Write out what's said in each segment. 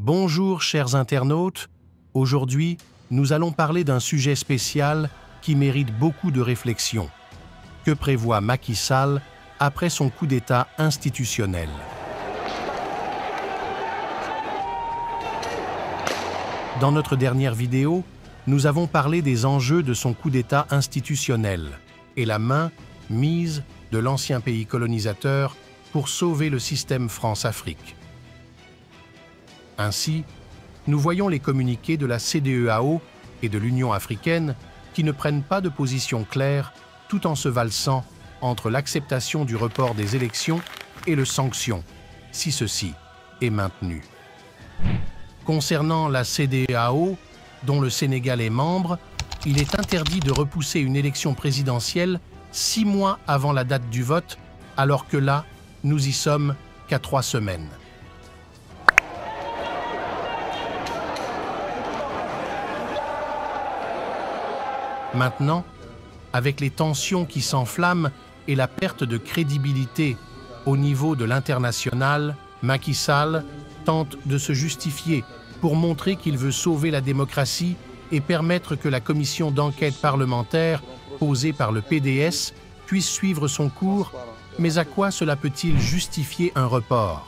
Bonjour chers internautes, aujourd'hui nous allons parler d'un sujet spécial qui mérite beaucoup de réflexion. Que prévoit Macky Sall après son coup d'État institutionnel? Dans notre dernière vidéo, nous avons parlé des enjeux de son coup d'État institutionnel et la main mise de l'ancien pays colonisateur pour sauver le système France-Afrique. Ainsi, nous voyons les communiqués de la CEDEAO et de l'Union africaine qui ne prennent pas de position claire tout en se valsant entre l'acceptation du report des élections et le sanction, si ceci est maintenu. Concernant la CEDEAO, dont le Sénégal est membre, il est interdit de repousser une élection présidentielle 6 mois avant la date du vote, alors que là, nous y sommes qu'à 3 semaines. Maintenant, avec les tensions qui s'enflamment et la perte de crédibilité au niveau de l'international, Macky Sall tente de se justifier pour montrer qu'il veut sauver la démocratie et permettre que la commission d'enquête parlementaire posée par le PDS puisse suivre son cours, mais à quoi cela peut-il justifier un report?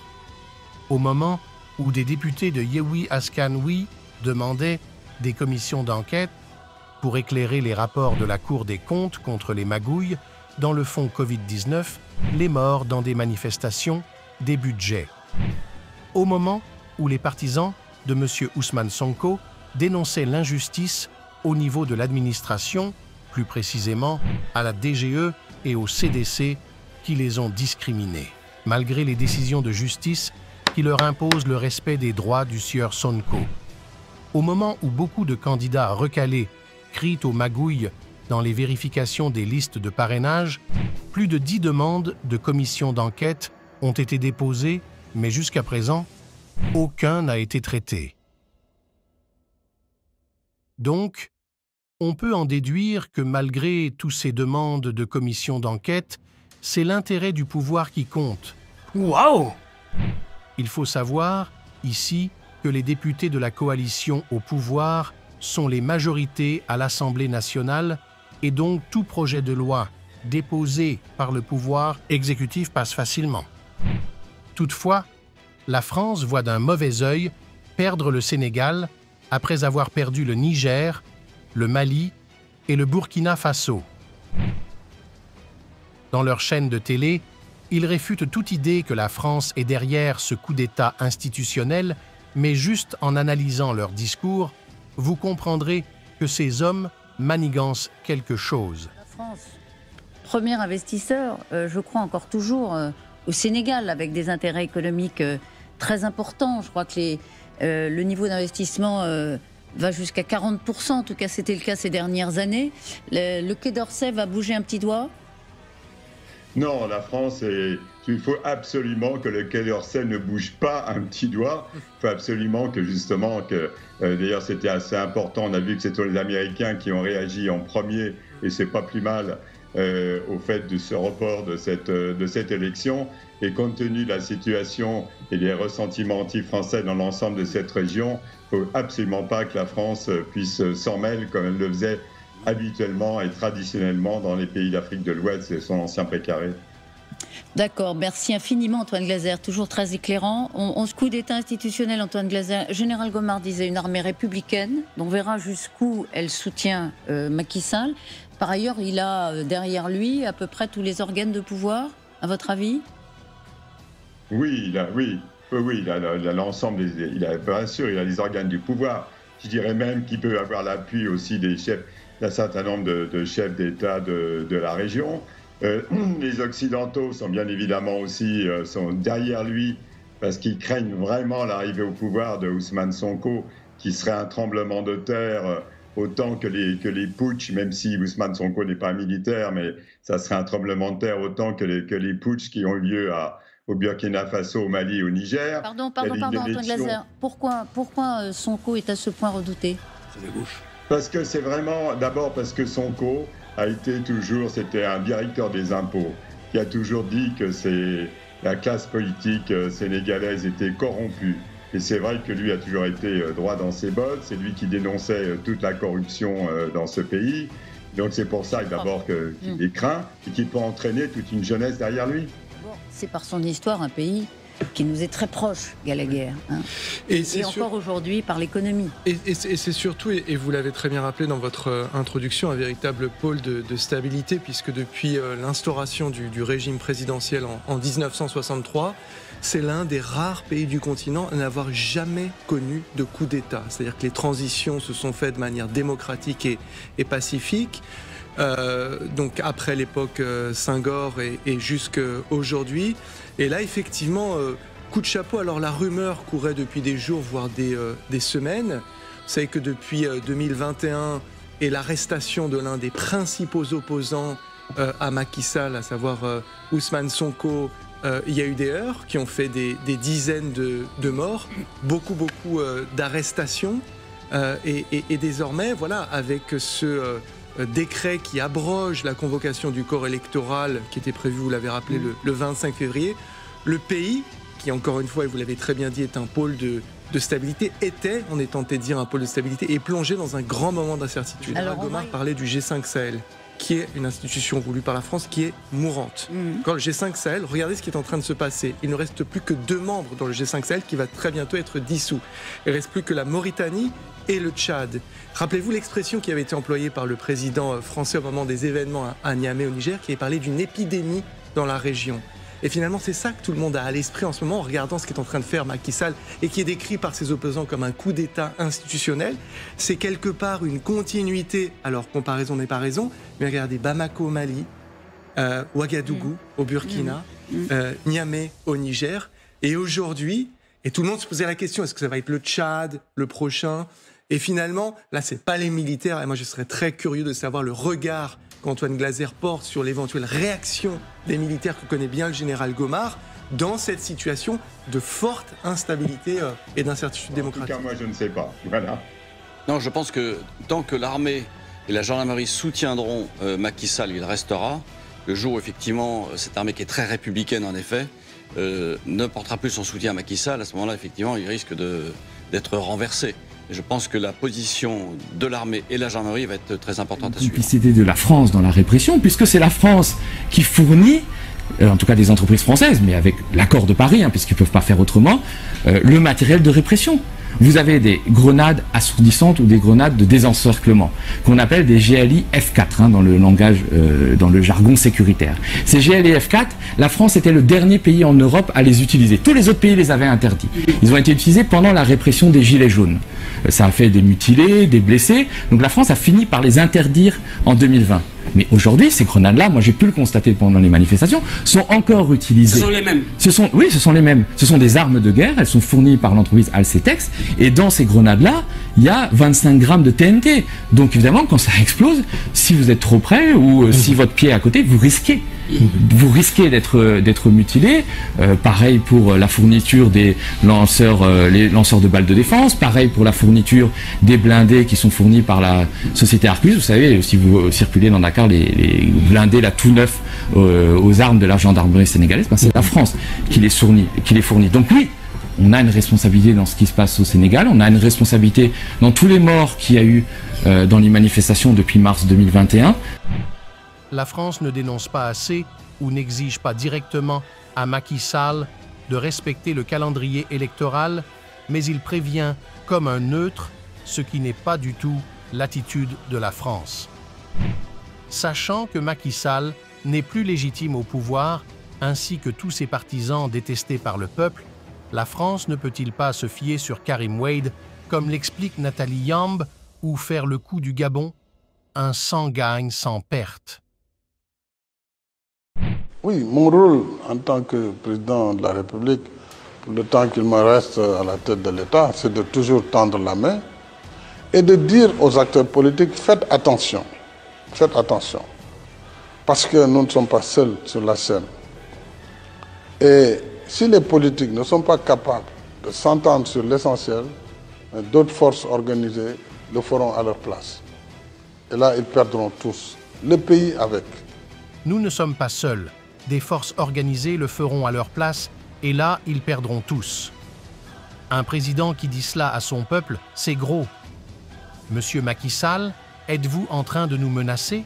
Au moment où des députés de Yewwi Askan Wi demandaient des commissions d'enquête pour éclairer les rapports de la Cour des comptes contre les magouilles dans le fonds Covid-19, les morts dans des manifestations, des budgets. Au moment où les partisans de M. Ousmane Sonko dénonçaient l'injustice au niveau de l'administration, plus précisément à la DGE et au CDC qui les ont discriminés, malgré les décisions de justice qui leur imposent le respect des droits du sieur Sonko. Au moment où beaucoup de candidats recalés crient aux magouilles dans les vérifications des listes de parrainage, plus de 10 demandes de commissions d'enquête ont été déposées, mais jusqu'à présent, aucun n'a été traité. Donc, on peut en déduire que malgré toutes ces demandes de commissions d'enquête, c'est l'intérêt du pouvoir qui compte. Waouh! Il faut savoir, ici, que les députés de la coalition au pouvoir sont les majorités à l'Assemblée nationale et donc tout projet de loi déposé par le pouvoir exécutif passe facilement. Toutefois, la France voit d'un mauvais œil perdre le Sénégal après avoir perdu le Niger, le Mali et le Burkina Faso. Dans leur chaîne de télé, ils réfutent toute idée que la France est derrière ce coup d'État institutionnel, mais juste en analysant leur discours, vous comprendrez que ces hommes manigancent quelque chose. La France, premier investisseur, je crois encore toujours au Sénégal, avec des intérêts économiques très importants. Je crois que le niveau d'investissement va jusqu'à 40%, en tout cas c'était le cas ces dernières années. Le Quai d'Orsay va bouger un petit doigt? Non, la France, il faut absolument que le Quai d'Orsay ne bouge pas un petit doigt. Il faut absolument que justement, d'ailleurs c'était assez important, on a vu que c'était les Américains qui ont réagi en premier, et c'est pas plus mal au fait de ce report de cette élection. Et compte tenu de la situation et des ressentiments anti-français dans l'ensemble de cette région, il ne faut absolument pas que la France puisse s'en mêler comme elle le faisait habituellement et traditionnellement dans les pays d'Afrique de l'Ouest et son ancien précaré. D'accord, merci infiniment Antoine Glaser, toujours très éclairant. On se coup d'État institutionnel, Antoine Glaser. Général Gomard disait une armée républicaine, dont on verra jusqu'où elle soutient Macky Sall. Par ailleurs, il a derrière lui à peu près tous les organes de pouvoir, à votre avis? Oui, il a l'ensemble, bien sûr, il a les organes du pouvoir. Je dirais même qu'il peut avoir l'appui aussi des chefs, d'un certain nombre de chefs d'État de la région. Les Occidentaux sont bien évidemment aussi sont derrière lui parce qu'ils craignent vraiment l'arrivée au pouvoir de Ousmane Sonko, qui serait un tremblement de terre autant que les putschs, même si Ousmane Sonko n'est pas militaire, mais ça serait un tremblement de terre autant que les putschs qui ont eu lieu au Burkina Faso, au Mali et au Niger. Pardon, Antoine Glaser. Pourquoi Sonko est à ce point redouté? C'est la gauche. Parce que c'est vraiment, d'abord parce que Sonko a été toujours, c'était un directeur des impôts, qui a toujours dit que la classe politique sénégalaise était corrompue Et c'est vrai que lui a toujours été droit dans ses bottes. C'est lui qui dénonçait toute la corruption dans ce pays. Donc c'est pour ça d'abord qu'il est craint et qu'il peut entraîner toute une jeunesse derrière lui. C'est par son histoire un pays qui nous est très proche, Gallagher. Hein. Et encore aujourd'hui par l'économie. Et c'est surtout, et vous l'avez très bien rappelé dans votre introduction, un véritable pôle de stabilité, puisque depuis l'instauration du régime présidentiel en 1963, c'est l'un des rares pays du continent à n'avoir jamais connu de coup d'État. C'est-à-dire que les transitions se sont faites de manière démocratique et pacifique. Donc après l'époque Senghor et jusqu'à aujourd'hui. Et là, effectivement, coup de chapeau. Alors la rumeur courait depuis des jours, voire des semaines. Vous savez que depuis 2021 et l'arrestation de l'un des principaux opposants à Macky Sall, à savoir Ousmane Sonko, il y a eu des heurts qui ont fait des dizaines de morts, beaucoup d'arrestations. Et désormais, voilà, avec ce décret qui abroge la convocation du corps électoral qui était prévu, vous l'avez rappelé, le 25 février, le pays, qui encore une fois, et vous l'avez très bien dit, est un pôle de stabilité, on est tenté de dire un pôle de stabilité, est plongé dans un grand moment d'incertitude. Alors Gomard parlait du G5 Sahel, qui est une institution voulue par la France, qui est mourante. Quand le G5 Sahel, regardez ce qui est en train de se passer. Il ne reste plus que 2 membres dans le G5 Sahel qui va très bientôt être dissous. Il ne reste plus que la Mauritanie et le Tchad. Rappelez-vous l'expression qui avait été employée par le président français au moment des événements à Niamey au Niger, qui avait parlé d'une épidémie dans la région. Et finalement, c'est ça que tout le monde a à l'esprit en ce moment en regardant ce qu'est en train de faire Macky Sall et qui est décrit par ses opposants comme un coup d'État institutionnel. C'est quelque part une continuité, alors comparaison n'est pas raison, mais regardez Bamako au Mali, Ouagadougou au Burkina, Niamey au Niger. Et aujourd'hui, et tout le monde se posait la question, est-ce que ça va être le Tchad, le prochain ? Et finalement, là, c'est pas les militaires. Et moi, je serais très curieux de savoir le regard qu'Antoine Glaser porte sur l'éventuelle réaction des militaires que connaît bien le général Gomard dans cette situation de forte instabilité et d'incertitude démocratique. En tout cas, moi, je ne sais pas. Voilà. Non, je pense que tant que l'armée et la gendarmerie soutiendront Macky Sall, il restera. Le jour où, effectivement, cette armée qui est très républicaine, en effet, ne portera plus son soutien à Macky Sall, à ce moment-là, effectivement, il risque d'être renversé. Et je pense que la position de l'armée et la gendarmerie va être très importante à suivre. La complicité de la France dans la répression, puisque c'est la France qui fournit, en tout cas des entreprises françaises, mais avec l'accord de Paris, puisqu'ils ne peuvent pas faire autrement, le matériel de répression. Vous avez des grenades assourdissantes ou des grenades de désencerclement, qu'on appelle des GLI F4 dans le langage, dans le jargon sécuritaire. Ces GLI F4, la France était le dernier pays en Europe à les utiliser. Tous les autres pays les avaient interdits. Ils ont été utilisés pendant la répression des Gilets jaunes. Ça a fait des mutilés, des blessés. Donc la France a fini par les interdire en 2020. Mais aujourd'hui, ces grenades-là, moi j'ai pu le constater pendant les manifestations, sont encore utilisées. Ce sont les mêmes. Oui, ce sont les mêmes. Ce sont des armes de guerre, elles sont fournies par l'entreprise Alcetex. Et dans ces grenades-là, il y a 25 grammes de TNT. Donc évidemment, quand ça explose, si vous êtes trop près ou si votre pied est à côté, vous risquez. Vous risquez d'être mutilé. Pareil pour la fourniture des lanceurs, les lanceurs de balles de défense. Pareil pour la fourniture des blindés qui sont fournis par la société Arcus. Vous savez, si vous circulez dans Dakar, les blindés là tout neufs aux armes de la gendarmerie sénégalaise, c'est la France qui les fournit. Donc oui, on a une responsabilité dans ce qui se passe au Sénégal. On a une responsabilité dans tous les morts qu'il y a eu dans les manifestations depuis mars 2021. La France ne dénonce pas assez ou n'exige pas directement à Macky Sall de respecter le calendrier électoral, mais il prévient comme un neutre, ce qui n'est pas du tout l'attitude de la France. Sachant que Macky Sall n'est plus légitime au pouvoir, ainsi que tous ses partisans détestés par le peuple, la France ne peut-il pas se fier sur Karim Wade, comme l'explique Nathalie Yamb, ou faire le coup du Gabon, un sans gagne sans perte? Oui, mon rôle en tant que président de la République, pour le temps qu'il me reste à la tête de l'État, c'est de toujours tendre la main et de dire aux acteurs politiques, faites attention. Faites attention. Parce que nous ne sommes pas seuls sur la scène. Et si les politiques ne sont pas capables de s'entendre sur l'essentiel, d'autres forces organisées le feront à leur place. Et là, ils perdront tous. Le pays avec. Nous ne sommes pas seuls. Des forces organisées le feront à leur place et là, ils perdront tous. Un président qui dit cela à son peuple, c'est gros. Monsieur Macky Sall, êtes-vous en train de nous menacer?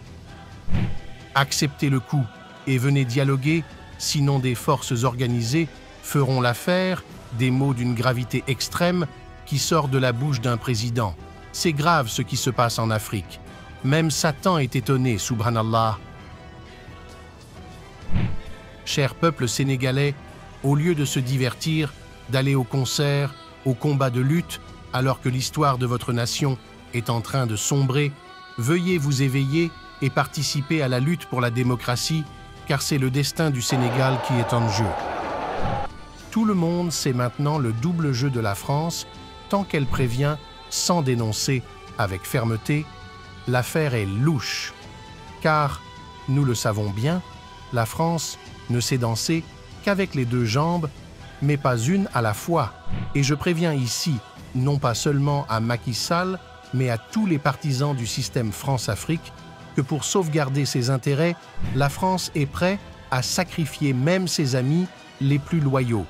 Acceptez le coup et venez dialoguer, sinon des forces organisées feront l'affaire, des mots d'une gravité extrême qui sort de la bouche d'un président. C'est grave ce qui se passe en Afrique. Même Satan est étonné, subhanallah. Cher peuple sénégalais, au lieu de se divertir, d'aller au concert, au combat de lutte, alors que l'histoire de votre nation est en train de sombrer, veuillez vous éveiller et participer à la lutte pour la démocratie, car c'est le destin du Sénégal qui est en jeu. Tout le monde sait maintenant le double jeu de la France, tant qu'elle prévient, sans dénoncer, avec fermeté, l'affaire est louche. Car, nous le savons bien, la France ne sait danser qu'avec les deux jambes, mais pas une à la fois. Et je préviens ici, non pas seulement à Macky Sall, mais à tous les partisans du système France-Afrique, que pour sauvegarder ses intérêts, la France est prête à sacrifier même ses amis les plus loyaux.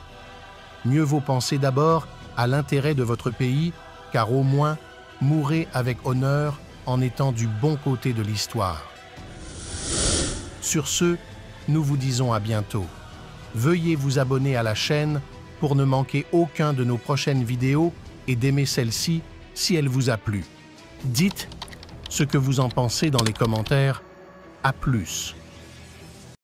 Mieux vaut penser d'abord à l'intérêt de votre pays, car au moins, mourrez avec honneur en étant du bon côté de l'histoire. Sur ce, nous vous disons à bientôt. Veuillez vous abonner à la chaîne pour ne manquer aucun de nos prochaines vidéos et d'aimer celle-ci si elle vous a plu. Dites ce que vous en pensez dans les commentaires. À plus.